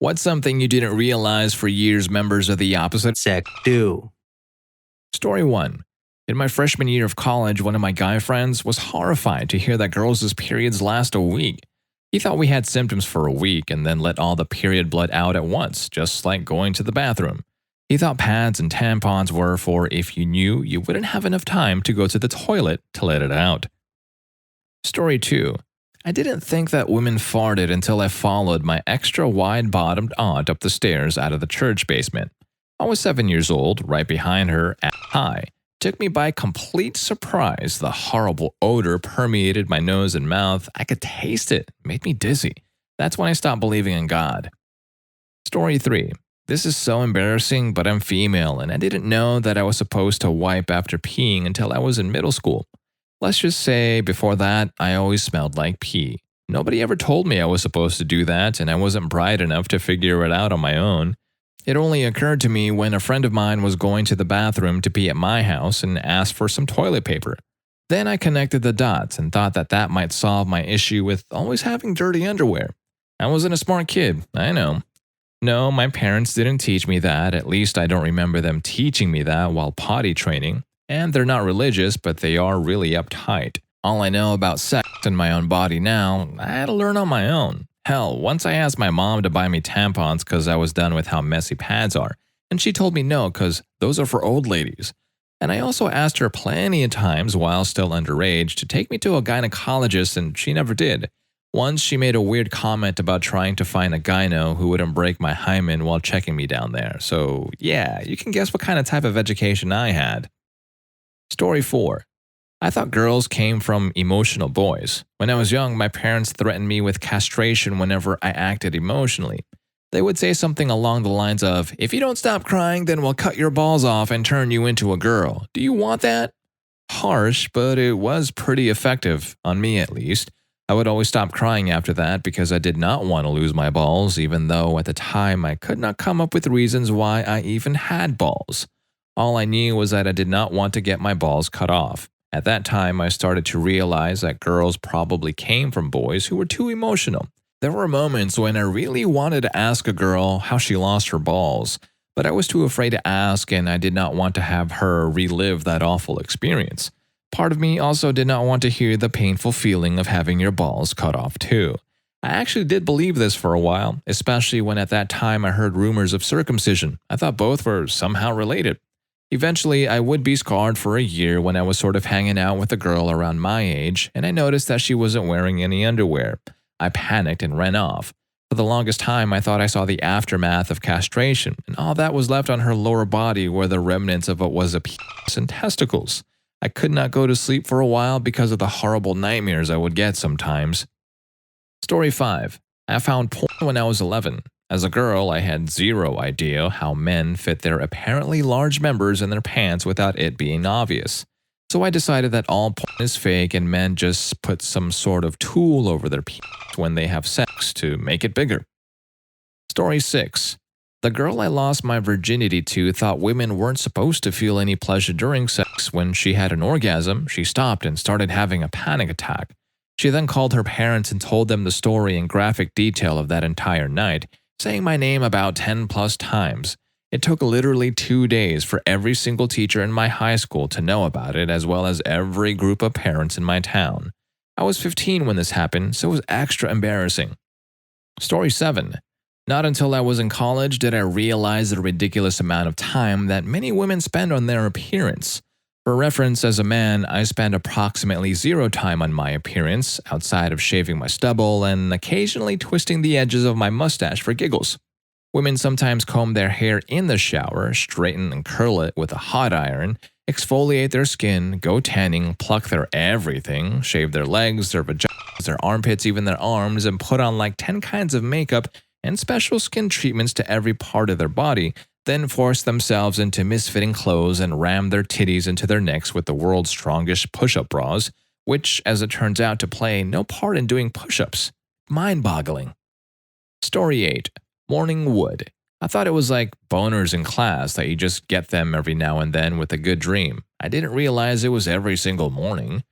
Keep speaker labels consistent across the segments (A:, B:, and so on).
A: What's something you didn't realize for years members of the opposite
B: sex do?
A: Story 1. In my freshman year of college, one of my guy friends was horrified to hear that girls' periods last a week. He thought we had symptoms for a week and then let all the period blood out at once, just like going to the bathroom. He thought pads and tampons were for if you knew you wouldn't have enough time to go to the toilet to let it out. Story 2. I didn't think that women farted until I followed my extra wide-bottomed aunt up the stairs out of the church basement. I was 7 years old, right behind her at high. Took me by complete surprise. The horrible odor permeated my nose and mouth. I could taste it. It made me dizzy. That's when I stopped believing in God. Story 3. This is so embarrassing, but I'm female, and I didn't know that I was supposed to wipe after peeing until I was in middle school. Let's just say, before that, I always smelled like pee. Nobody ever told me I was supposed to do that, and I wasn't bright enough to figure it out on my own. It only occurred to me when a friend of mine was going to the bathroom to pee at my house and asked for some toilet paper. Then I connected the dots and thought that that might solve my issue with always having dirty underwear. I wasn't a smart kid, I know. No, my parents didn't teach me that, at least I don't remember them teaching me that while potty training. And they're not religious, but they are really uptight. All I know about sex and my own body now, I had to learn on my own. Hell, once I asked my mom to buy me tampons because I was done with how messy pads are, and she told me no because those are for old ladies. And I also asked her plenty of times while still underage to take me to a gynecologist, and she never did. Once she made a weird comment about trying to find a gyno who wouldn't break my hymen while checking me down there. So yeah, you can guess what kind of type of education I had. Story 4. I thought girls came from emotional boys. When I was young, my parents threatened me with castration whenever I acted emotionally. They would say something along the lines of, "If you don't stop crying, then we'll cut your balls off and turn you into a girl. Do you want that?" Harsh, but it was pretty effective, on me at least. I would always stop crying after that because I did not want to lose my balls, even though at the time I could not come up with reasons why I even had balls. All I knew was that I did not want to get my balls cut off. At that time, I started to realize that girls probably came from boys who were too emotional. There were moments when I really wanted to ask a girl how she lost her balls, but I was too afraid to ask and I did not want to have her relive that awful experience. Part of me also did not want to hear the painful feeling of having your balls cut off too. I actually did believe this for a while, especially when at that time I heard rumors of circumcision. I thought both were somehow related. Eventually, I would be scarred for a year when I was sort of hanging out with a girl around my age, and I noticed that she wasn't wearing any underwear. I panicked and ran off. For the longest time, I thought I saw the aftermath of castration, and all that was left on her lower body were the remnants of what was a penis and testicles. I could not go to sleep for a while because of the horrible nightmares I would get sometimes. Story 5. I found porn when I was 11. As a girl, I had zero idea how men fit their apparently large members in their pants without it being obvious. So I decided that all porn is fake and men just put some sort of tool over their penis when they have sex to make it bigger. Story 6. The girl I lost my virginity to thought women weren't supposed to feel any pleasure during sex. When she had an orgasm, she stopped and started having a panic attack. She then called her parents and told them the story in graphic detail of that entire night, saying my name about 10 plus times. It took literally 2 days for every single teacher in my high school to know about it, as well as every group of parents in my town. I was 15 when this happened, so it was extra embarrassing. Story 7. Not until I was in college did I realize the ridiculous amount of time that many women spend on their appearance. For reference, as a man, I spend approximately 0 time on my appearance, outside of shaving my stubble and occasionally twisting the edges of my mustache for giggles. Women sometimes comb their hair in the shower, straighten and curl it with a hot iron, exfoliate their skin, go tanning, pluck their everything, shave their legs, their vaginas, their armpits, even their arms, and put on like 10 kinds of makeup and special skin treatments to every part of their body, then force themselves into misfitting clothes and ram their titties into their necks with the world's strongest push-up bras, which, as it turns out, to play no part in doing push-ups. Mind-boggling. Story 8. Morning wood. I thought it was like boners in class that you just get them every now and then with a good dream. I didn't realize it was every single morning.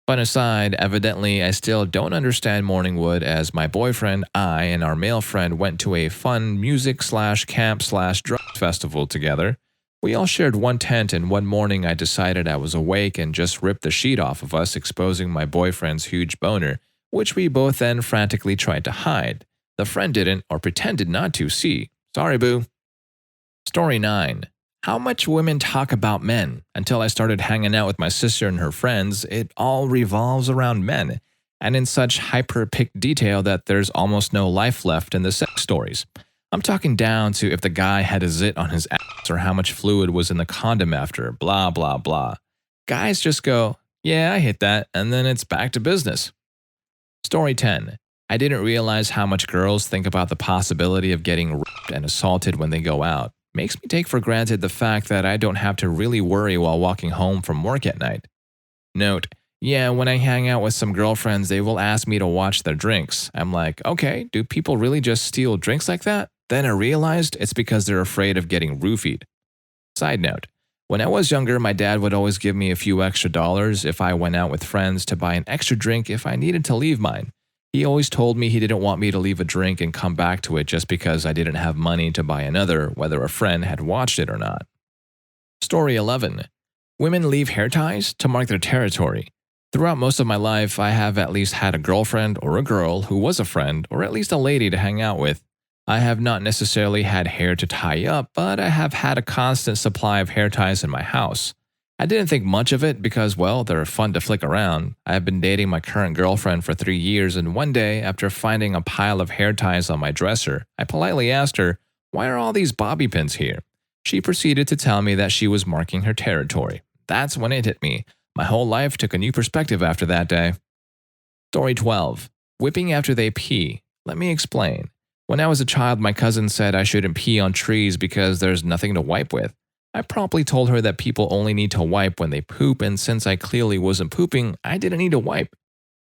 A: Fun aside, evidently I still don't understand morning wood as my boyfriend, I, and our male friend went to a fun music/camp/drugs festival together. We all shared one tent, and one morning I decided I was awake and just ripped the sheet off of us, exposing my boyfriend's huge boner, which we both then frantically tried to hide. The friend didn't, or pretended not to, see. Sorry, boo. Story 9. How much women talk about men. Until I started hanging out with my sister and her friends, it all revolves around men, and in such hyper-picked detail that there's almost no life left in the sex stories. I'm talking down to if the guy had a zit on his ass or how much fluid was in the condom after, blah, blah, blah. Guys just go, yeah, I hit that, and then it's back to business. Story 10. I didn't realize how much girls think about the possibility of getting raped and assaulted when they go out. Makes me take for granted the fact that I don't have to really worry while walking home from work at night. Note, yeah, when I hang out with some girlfriends, they will ask me to watch their drinks. I'm like, okay, do people really just steal drinks like that? Then I realized it's because they're afraid of getting roofied. Side note, when I was younger, my dad would always give me a few extra dollars if I went out with friends to buy an extra drink if I needed to leave mine. He always told me he didn't want me to leave a drink and come back to it just because I didn't have money to buy another, whether a friend had watched it or not. Story 11. Women leave hair ties to mark their territory. Throughout most of my life, I have at least had a girlfriend or a girl who was a friend or at least a lady to hang out with. I have not necessarily had hair to tie up, but I have had a constant supply of hair ties in my house. I didn't think much of it because, well, they're fun to flick around. I have been dating my current girlfriend for 3 years, and one day, after finding a pile of hair ties on my dresser, I politely asked her, "Why are all these bobby pins here?" She proceeded to tell me that she was marking her territory. That's when it hit me. My whole life took a new perspective after that day. Story 12. Whipping after they pee. Let me explain. When I was a child, my cousin said I shouldn't pee on trees because there's nothing to wipe with. I promptly told her that people only need to wipe when they poop, and since I clearly wasn't pooping, I didn't need to wipe.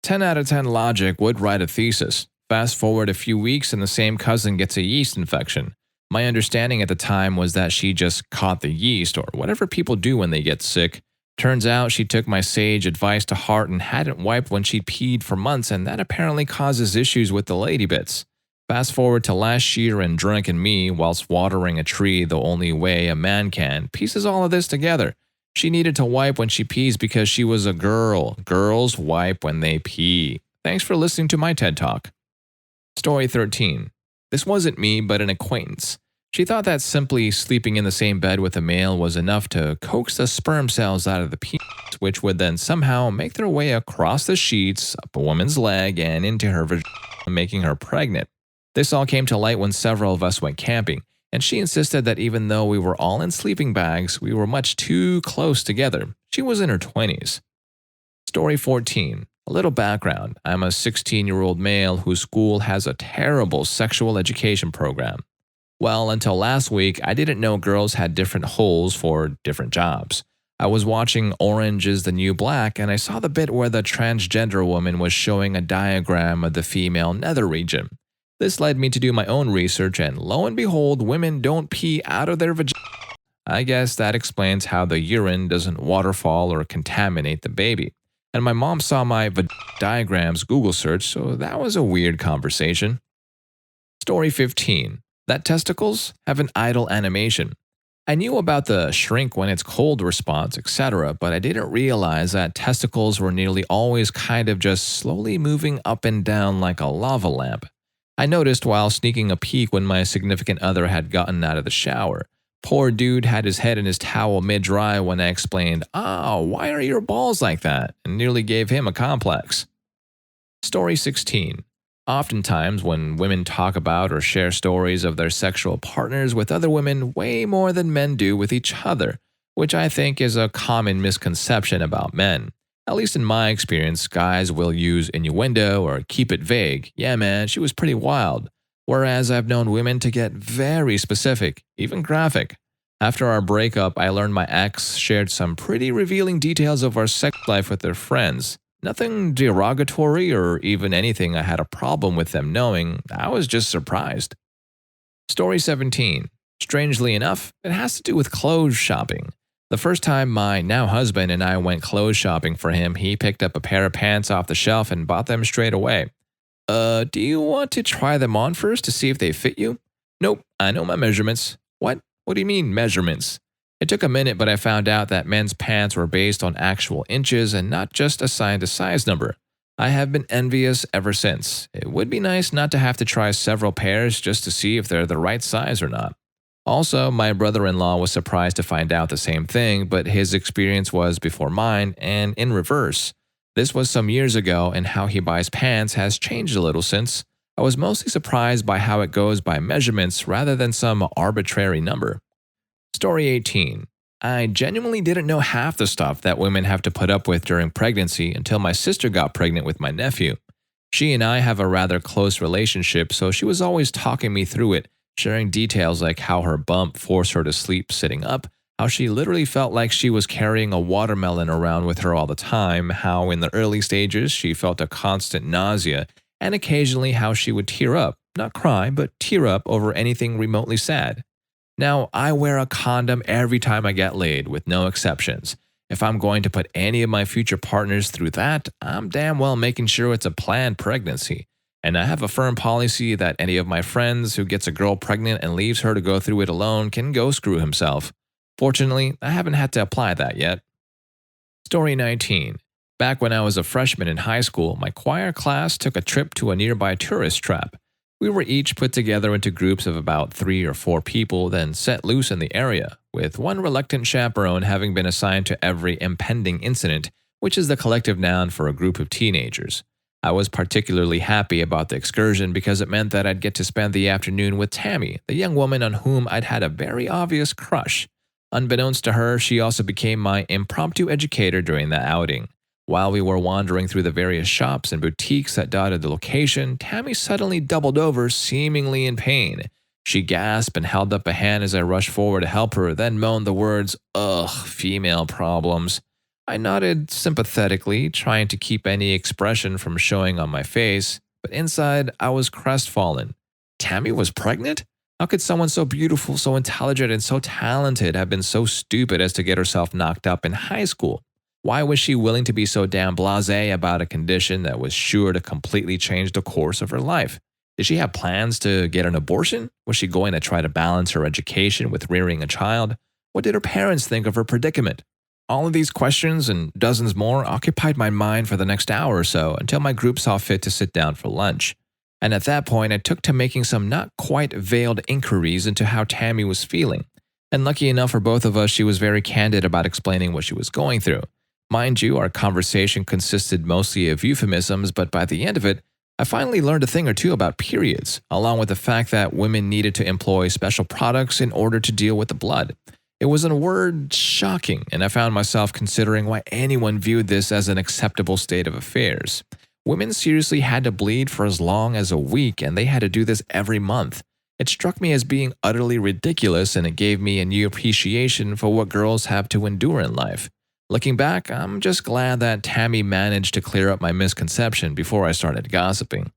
A: 10 out of 10 logic would write a thesis. Fast forward a few weeks and the same cousin gets a yeast infection. My understanding at the time was that she just caught the yeast, or whatever people do when they get sick. Turns out she took my sage advice to heart and hadn't wiped when she'd peed for months, and that apparently causes issues with the lady bits. Fast forward to last year, and drunken me, whilst watering a tree the only way a man can, pieces all of this together. She needed to wipe when she pees because she was a girl. Girls wipe when they pee. Thanks for listening to my TED Talk. Story 13. This wasn't me, but an acquaintance. She thought that simply sleeping in the same bed with a male was enough to coax the sperm cells out of the penis, which would then somehow make their way across the sheets, up a woman's leg, and into her vagina, making her pregnant. This all came to light when several of us went camping, and she insisted that even though we were all in sleeping bags, we were much too close together. She was in her 20s. Story 14. A little background. I'm a 16-year-old male whose school has a terrible sexual education program. Well, until last week, I didn't know girls had different holes for different jobs. I was watching Orange is the New Black, and I saw the bit where the transgender woman was showing a diagram of the female nether region. This led me to do my own research, and lo and behold, women don't pee out of their vagina. I guess that explains how the urine doesn't waterfall or contaminate the baby. And my mom saw my diagrams Google search, so that was a weird conversation. Story 15. That testicles have an idle animation. I knew about the shrink when it's cold response, etc., but I didn't realize that testicles were nearly always kind of just slowly moving up and down like a lava lamp. I noticed while sneaking a peek when my significant other had gotten out of the shower. Poor dude had his head in his towel mid-dry when I explained, why are your balls like that? And nearly gave him a complex. Story 16. Oftentimes, when women talk about or share stories of their sexual partners with other women way more than men do with each other, which I think is a common misconception about men. At least in my experience, guys will use innuendo or keep it vague. Yeah, man, she was pretty wild. Whereas I've known women to get very specific, even graphic. After our breakup, I learned my ex shared some pretty revealing details of our sex life with their friends. Nothing derogatory or even anything I had a problem with them knowing. I was just surprised. Story 17. Strangely enough, it has to do with clothes shopping. The first time my now husband and I went clothes shopping for him, he picked up a pair of pants off the shelf and bought them straight away. Do you want to try them on first to see if they fit you? Nope, I know my measurements. What? What do you mean, measurements? It took a minute, but I found out that men's pants were based on actual inches and not just assigned a size number. I have been envious ever since. It would be nice not to have to try several pairs just to see if they're the right size or not. Also, my brother-in-law was surprised to find out the same thing, but his experience was before mine and in reverse. This was some years ago, and how he buys pants has changed a little since. I was mostly surprised by how it goes by measurements rather than some arbitrary number. Story 18. I genuinely didn't know half the stuff that women have to put up with during pregnancy until my sister got pregnant with my nephew. She and I have a rather close relationship, so she was always talking me through it, sharing details like how her bump forced her to sleep sitting up, how she literally felt like she was carrying a watermelon around with her all the time, how in the early stages she felt a constant nausea, and occasionally how she would tear up, not cry, but tear up over anything remotely sad. Now, I wear a condom every time I get laid, with no exceptions. If I'm going to put any of my future partners through that, I'm damn well making sure it's a planned pregnancy. And I have a firm policy that any of my friends who gets a girl pregnant and leaves her to go through it alone can go screw himself. Fortunately, I haven't had to apply that yet. Story 19. Back when I was a freshman in high school, my choir class took a trip to a nearby tourist trap. We were each put together into groups of about 3 or 4 people, then set loose in the area, with one reluctant chaperone having been assigned to every impending incident, which is the collective noun for a group of teenagers. I was particularly happy about the excursion because it meant that I'd get to spend the afternoon with Tammy, the young woman on whom I'd had a very obvious crush. Unbeknownst to her, she also became my impromptu educator during the outing. While we were wandering through the various shops and boutiques that dotted the location, Tammy suddenly doubled over, seemingly in pain. She gasped and held up a hand as I rushed forward to help her, then moaned the words, "Ugh, female problems." I nodded sympathetically, trying to keep any expression from showing on my face, but inside I was crestfallen. Tammy was pregnant? How could someone so beautiful, so intelligent, and so talented have been so stupid as to get herself knocked up in high school? Why was she willing to be so damn blasé about a condition that was sure to completely change the course of her life? Did she have plans to get an abortion? Was she going to try to balance her education with rearing a child? What did her parents think of her predicament? All of these questions and dozens more occupied my mind for the next hour or so until my group saw fit to sit down for lunch. And at that point, I took to making some not quite veiled inquiries into how Tammy was feeling. And lucky enough for both of us, she was very candid about explaining what she was going through. Mind you, our conversation consisted mostly of euphemisms, but by the end of it, I finally learned a thing or two about periods, along with the fact that women needed to employ special products in order to deal with the blood. It was, in a word, shocking, and I found myself considering why anyone viewed this as an acceptable state of affairs. Women seriously had to bleed for as long as a week, and they had to do this every month. It struck me as being utterly ridiculous, and it gave me a new appreciation for what girls have to endure in life. Looking back, I'm just glad that Tammy managed to clear up my misconception before I started gossiping.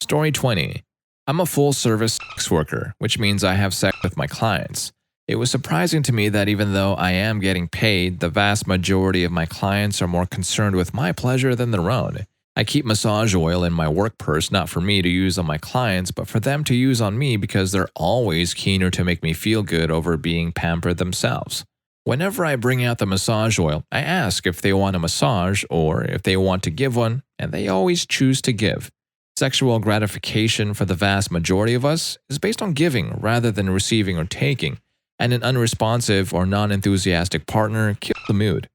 A: Story 20. I'm a full-service sex worker, which means I have sex with my clients. It was surprising to me that even though I am getting paid, the vast majority of my clients are more concerned with my pleasure than their own. I keep massage oil in my work purse not for me to use on my clients, but for them to use on me because they're always keener to make me feel good over being pampered themselves. Whenever I bring out the massage oil, I ask if they want a massage or if they want to give one, and they always choose to give. Sexual gratification for the vast majority of us is based on giving rather than receiving or taking, and an unresponsive or non-enthusiastic partner kills the mood.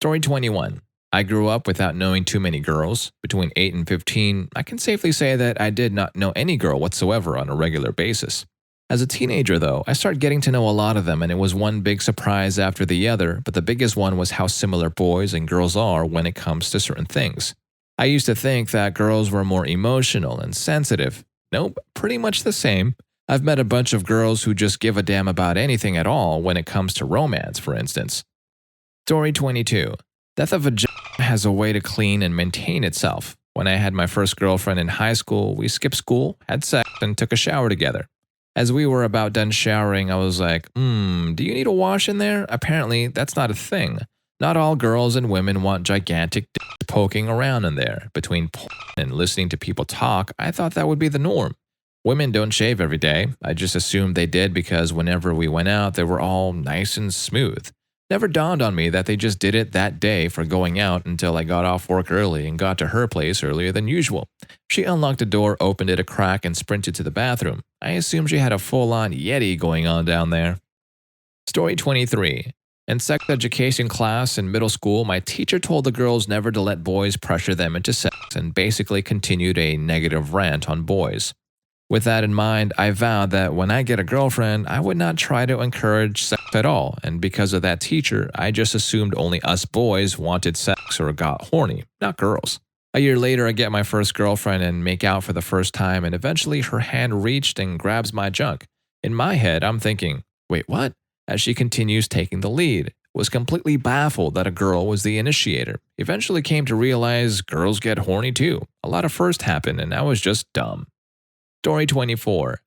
A: Story 21. I grew up without knowing too many girls. Between 8 and 15, I can safely say that I did not know any girl whatsoever on a regular basis. As a teenager, though, I started getting to know a lot of them, and it was one big surprise after the other, but the biggest one was how similar boys and girls are when it comes to certain things. I used to think that girls were more emotional and sensitive. Nope, pretty much the same. I've met a bunch of girls who just give a damn about anything at all when it comes to romance, for instance. Story 22. Death of a vagina has a way to clean and maintain itself. When I had my first girlfriend in high school, we skipped school, had sex, and took a shower together. As we were about done showering, I was like, do you need a wash in there? Apparently, that's not a thing. Not all girls and women want gigantic dicks poking around in there. Between porn and listening to people talk, I thought that would be the norm. Women don't shave every day. I just assumed they did because whenever we went out, they were all nice and smooth. Never dawned on me that they just did it that day for going out until I got off work early and got to her place earlier than usual. She unlocked the door, opened it a crack, and sprinted to the bathroom. I assumed she had a full-on Yeti going on down there. Story 23. In sex education class in middle school, my teacher told the girls never to let boys pressure them into sex and basically continued a negative rant on boys. With that in mind, I vowed that when I get a girlfriend, I would not try to encourage sex at all, and because of that teacher, I just assumed only us boys wanted sex or got horny, not girls. A year later, I get my first girlfriend and make out for the first time, and eventually her hand reached and grabs my junk. In my head, I'm thinking, wait, what? As she continues taking the lead, was completely baffled that a girl was the initiator. Eventually came to realize girls get horny too. A lot of firsts happen, and I was just dumb. Story 24.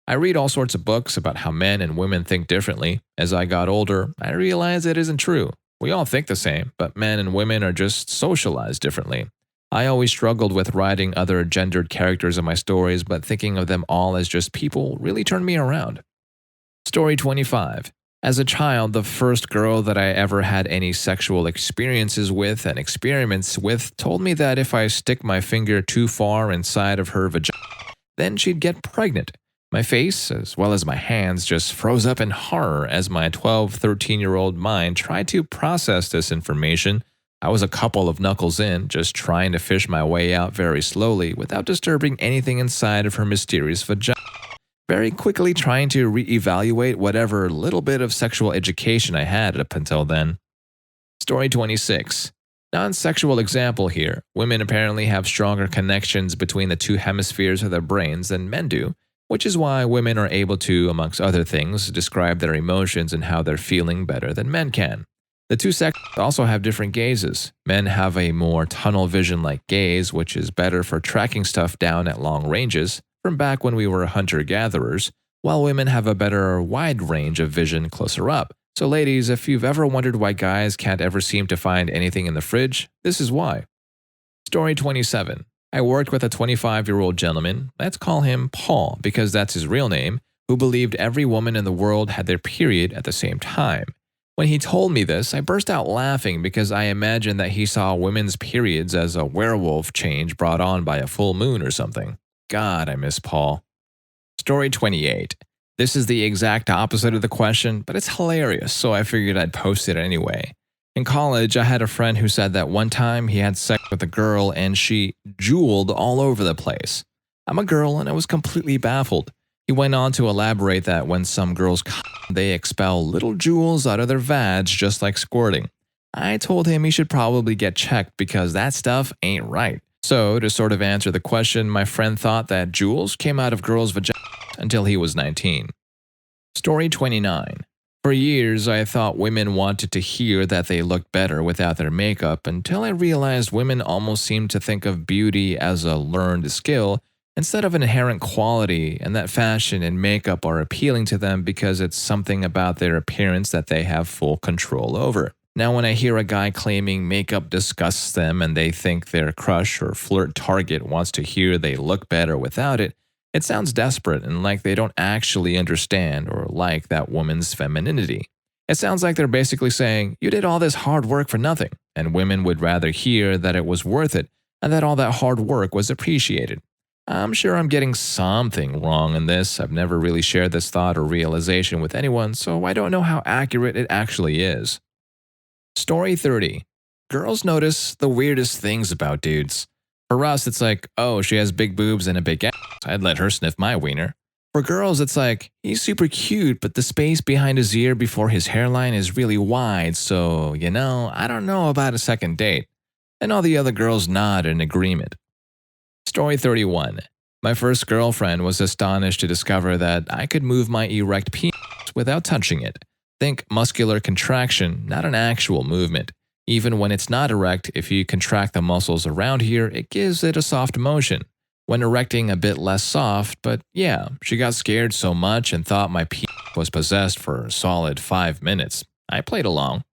A: I read all sorts of books about how men and women think differently. As I got older, I realized it isn't true. We all think the same, but men and women are just socialized differently. I always struggled with writing other gendered characters in my stories, but thinking of them all as just people really turned me around. Story 25. As a child, the first girl that I ever had any sexual experiences with and experiments with told me that if I stick my finger too far inside of her vagina, then she'd get pregnant. My face, as well as my hands, just froze up in horror as my 13-year-old mind tried to process this information. I was a couple of knuckles in, just trying to fish my way out very slowly without disturbing anything inside of her mysterious vagina. Very quickly trying to reevaluate whatever little bit of sexual education I had up until then. Story 26. Non-sexual example here. Women apparently have stronger connections between the two hemispheres of their brains than men do, which is why women are able to, amongst other things, describe their emotions and how they're feeling better than men can. The two sexes also have different gazes. Men have a more tunnel vision-like gaze, which is better for tracking stuff down at long ranges, from back when we were hunter-gatherers, while women have a better wide range of vision closer up. So ladies, if you've ever wondered why guys can't ever seem to find anything in the fridge, this is why. Story 27. I worked with a 25-year-old gentleman, let's call him Paul because that's his real name, who believed every woman in the world had their period at the same time. When he told me this, I burst out laughing because I imagined that he saw women's periods as a werewolf change brought on by a full moon or something. God, I miss Paul. Story 28. This is the exact opposite of the question, but it's hilarious, so I figured I'd post it anyway. In college, I had a friend who said that one time he had sex with a girl and she jeweled all over the place. I'm a girl and I was completely baffled. He went on to elaborate that when some girls come, they expel little jewels out of their vags just like squirting. I told him he should probably get checked because that stuff ain't right. So, to sort of answer the question, my friend thought that jewels came out of girls' vaginas until he was 19. Story 29. For years, I thought women wanted to hear that they looked better without their makeup until I realized women almost seem to think of beauty as a learned skill instead of an inherent quality, and that fashion and makeup are appealing to them because it's something about their appearance that they have full control over. Now, when I hear a guy claiming makeup disgusts them and they think their crush or flirt target wants to hear they look better without it, it sounds desperate and like they don't actually understand or like that woman's femininity. It sounds like they're basically saying, you did all this hard work for nothing, and women would rather hear that it was worth it and that all that hard work was appreciated. I'm sure I'm getting something wrong in this. I've never really shared this thought or realization with anyone, so I don't know how accurate it actually is. Story 30. Girls notice the weirdest things about dudes. For us, it's like, oh, she has big boobs and a big ass. I'd let her sniff my wiener. For girls, it's like, he's super cute, but the space behind his ear before his hairline is really wide, so, I don't know about a second date. And all the other girls nod in agreement. Story 31. My first girlfriend was astonished to discover that I could move my erect penis without touching it. Think muscular contraction, not an actual movement. Even when it's not erect, if you contract the muscles around here, it gives it a soft motion. When erecting, a bit less soft, but yeah, she got scared so much and thought my was possessed for a solid 5 minutes. I played along.